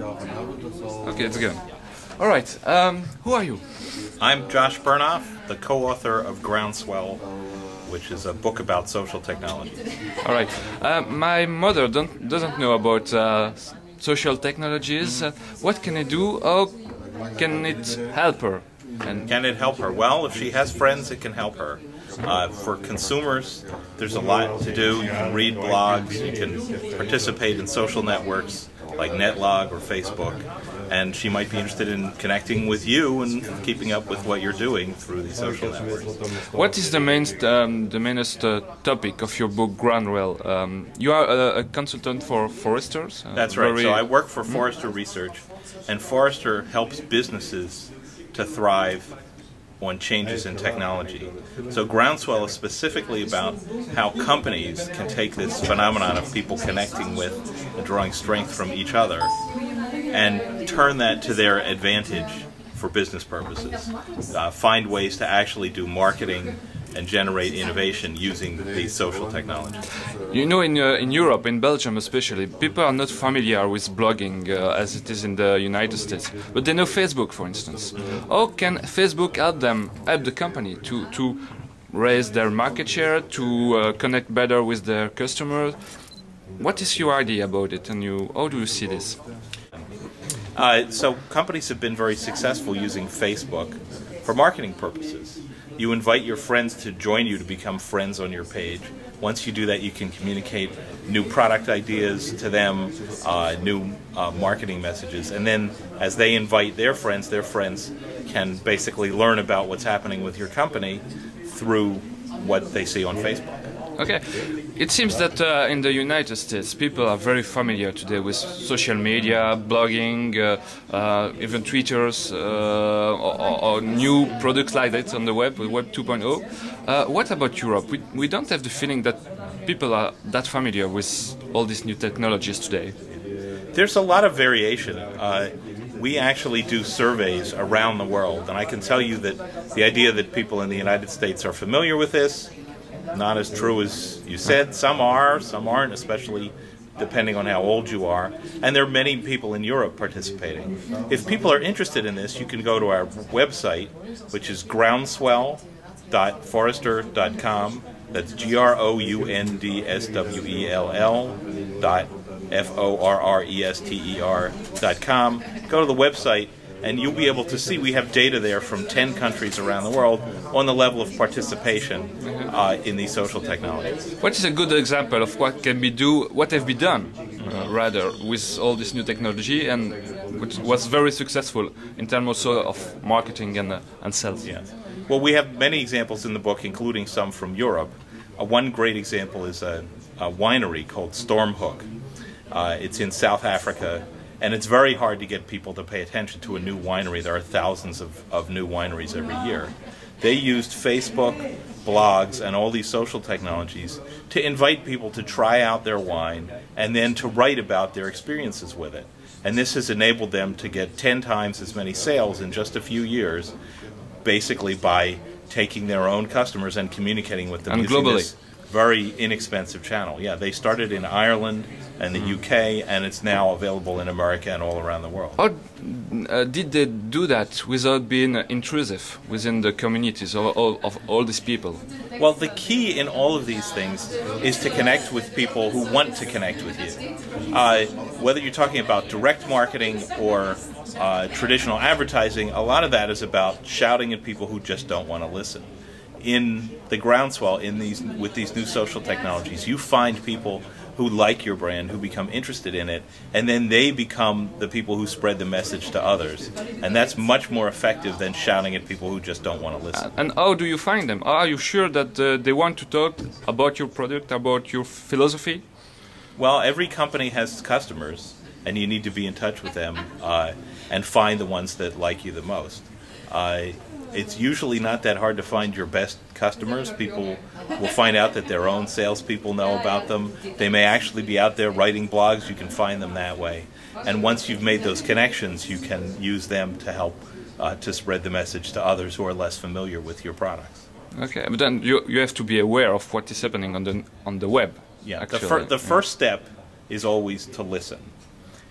Okay, it's good. All right. Who are you? I'm Josh Bernoff, the co-author of Groundswell, which is a book about social technology. All right. My mother doesn't know about social technologies. What can I do? How can it help her? And can it help her? Well, if she has friends, it can help her. For consumers, there's a lot to do. You can read blogs, you can participate in social networks like Netlog or Facebook, and she might be interested in connecting with you and keeping up with what you're doing through these social networks. What is the mainest topic of your book, Groundswell? You are a consultant for Forrester? That's right. So I work for Forrester Research, and Forrester helps businesses to thrive on changes in technology. So Groundswell is specifically about how companies can take this phenomenon of people connecting with and drawing strength from each other and turn that to their advantage for business purposes. Find ways to actually do marketing and generate innovation using these social technologies. You know, in Europe, in Belgium especially, people are not familiar with blogging as it is in the United States, but they know Facebook, for instance. How can Facebook help the company to raise their market share, to connect better with their customers? What is your idea about it, and how do you see this? So companies have been very successful using Facebook for marketing purposes. You invite your friends to join you to become friends on your page. Once you do that, you can communicate new product ideas to them, new marketing messages, and then as they invite their friends can basically learn about what's happening with your company through what they see on Facebook. Okay. It seems that in the United States people are very familiar today with social media, blogging, even Twitters, or new products like that on the web 2.0. What about Europe? We don't have the feeling that people are that familiar with all these new technologies today. There's a lot of variation. We actually do surveys around the world, and I can tell you that the idea that people in the United States are familiar with this, not as true as you said. Some are, some aren't, especially depending on how old you are. And there are many people in Europe participating. If people are interested in this, you can go to our website, which is groundswell.forrester.com. That's groundswell.forrester.com. Go to the website, and you'll be able to see we have data there from 10 countries around the world on the level of participation in these social technologies. What is a good example of what have been done, rather, with all this new technology, and which was very successful in terms also of marketing and sales? Yes. Well, we have many examples in the book, including some from Europe. One great example is a winery called Stormhook. It's in South Africa. And it's very hard to get people to pay attention to a new winery. There are thousands of new wineries every year. They used Facebook, blogs, and all these social technologies to invite people to try out their wine and then to write about their experiences with it. And this has enabled them to get 10 times as many sales in just a few years, basically by taking their own customers and communicating with them. And globally. This very inexpensive channel. Yeah, they started in Ireland and the UK, and it's now available in America and all around the world. How did they do that without being intrusive within the communities of all these people? Well, the key in all of these things is to connect with people who want to connect with you. Whether you're talking about direct marketing or traditional advertising, a lot of that is about shouting at people who just don't want to listen. In the Groundswell, with these new social technologies, you find people who like your brand, who become interested in it, and then they become the people who spread the message to others. And that's much more effective than shouting at people who just don't want to listen. And how do you find them? Are you sure that they want to talk about your product, about your philosophy? Well, every company has customers, and you need to be in touch with them and find the ones that like you the most. It's usually not that hard to find your best customers. People will find out that their own salespeople know about them. They may actually be out there writing blogs. You can find them that way. And once you've made those connections, you can use them to help to spread the message to others who are less familiar with your products. Okay, but then you have to be aware of what is happening on the web. Yeah, actually. the first step is always to listen.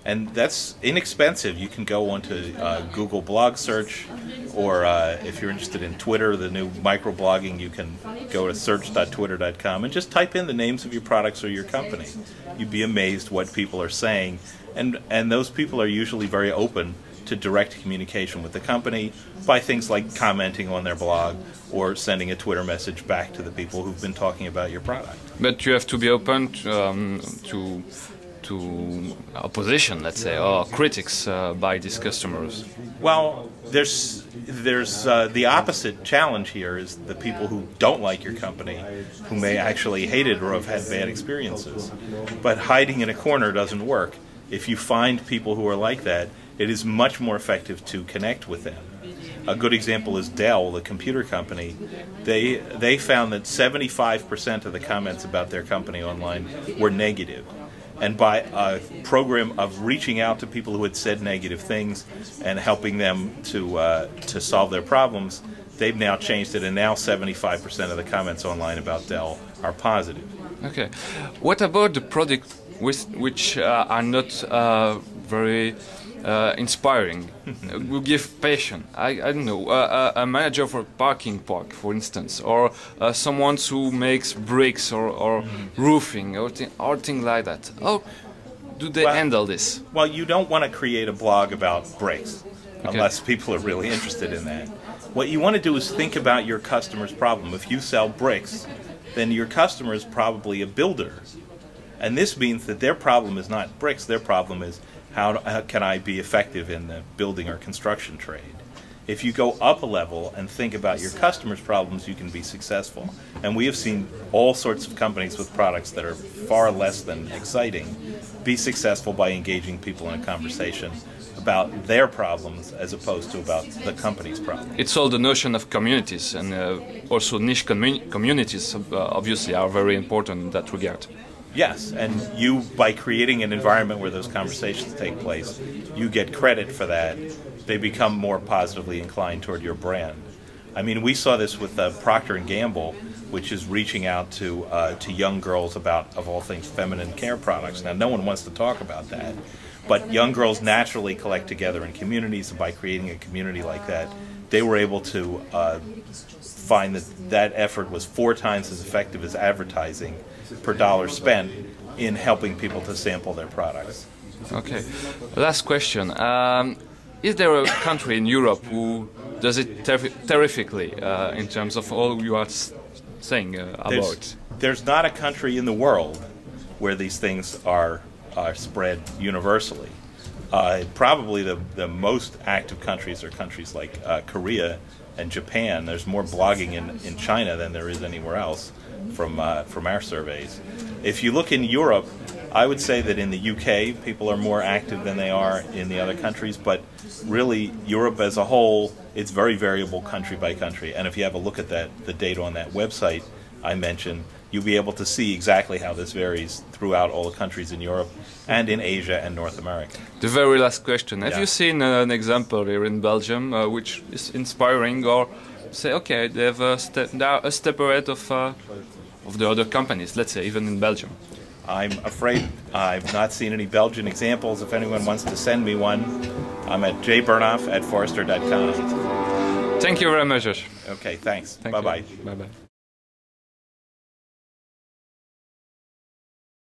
And that's inexpensive. You can go onto Google blog search, or if you're interested in Twitter, the new microblogging, you can go to search.twitter.com and just type in the names of your products or your company. You'd be amazed what people are saying. And those people are usually very open to direct communication with the company by things like commenting on their blog or sending a Twitter message back to the people who've been talking about your product. But you have to be open to opposition, let's say, or critics by these customers. Well, there's the opposite challenge here is the people who don't like your company, who may actually hate it or have had bad experiences. But hiding in a corner doesn't work. If you find people who are like that, it is much more effective to connect with them. A good example is Dell, the computer company. They found that 75% of the comments about their company online were negative. And by a program of reaching out to people who had said negative things and helping them to solve their problems, they've now changed it, and now 75% of the comments online about Dell are positive. Okay. What about the product which are not very inspiring? Will give passion. I don't know, a manager for a parking park, for instance, or someone who makes bricks or roofing or things like that. How do they handle this? Well, you don't want to create a blog about bricks, unless people are really interested in that. What you want to do is think about your customer's problem. If you sell bricks, then your customer is probably a builder. And this means that their problem is not bricks, their problem is how can I be effective in the building or construction trade. If you go up a level and think about your customers' problems, you can be successful. And we have seen all sorts of companies with products that are far less than exciting be successful by engaging people in a conversation about their problems as opposed to about the company's problems. It's all the notion of communities, and also niche communities obviously are very important in that regard. Yes, and you, by creating an environment where those conversations take place, you get credit for that. They become more positively inclined toward your brand. I mean, we saw this with Procter & Gamble, which is reaching out to young girls about, of all things, feminine care products. Now, no one wants to talk about that, but young girls naturally collect together in communities, and by creating a community like that, they were able to find that effort was 4 times as effective as advertising per dollar spent in helping people to sample their products. Okay, last question. Is there a country in Europe who does it terrifically in terms of all you are saying about? There's not a country in the world where these things are spread universally. Probably the most active countries are countries like Korea and Japan. There's more blogging in China than there is anywhere else from our surveys. If you look in Europe, I would say that in the UK people are more active than they are in the other countries, but really Europe as a whole, it's very variable country by country. And if you have a look at the data on that website I mentioned, you'll be able to see exactly how this varies throughout all the countries in Europe and in Asia and North America. The very last question. Have you seen an example here in Belgium which is inspiring, or say, okay, they have a step ahead of the other companies, let's say, even in Belgium? I'm afraid I've not seen any Belgian examples. If anyone wants to send me one, I'm at jbernoff@forrester.com. Thank you very much, Josh. Okay, thanks. Bye-bye. Bye-bye.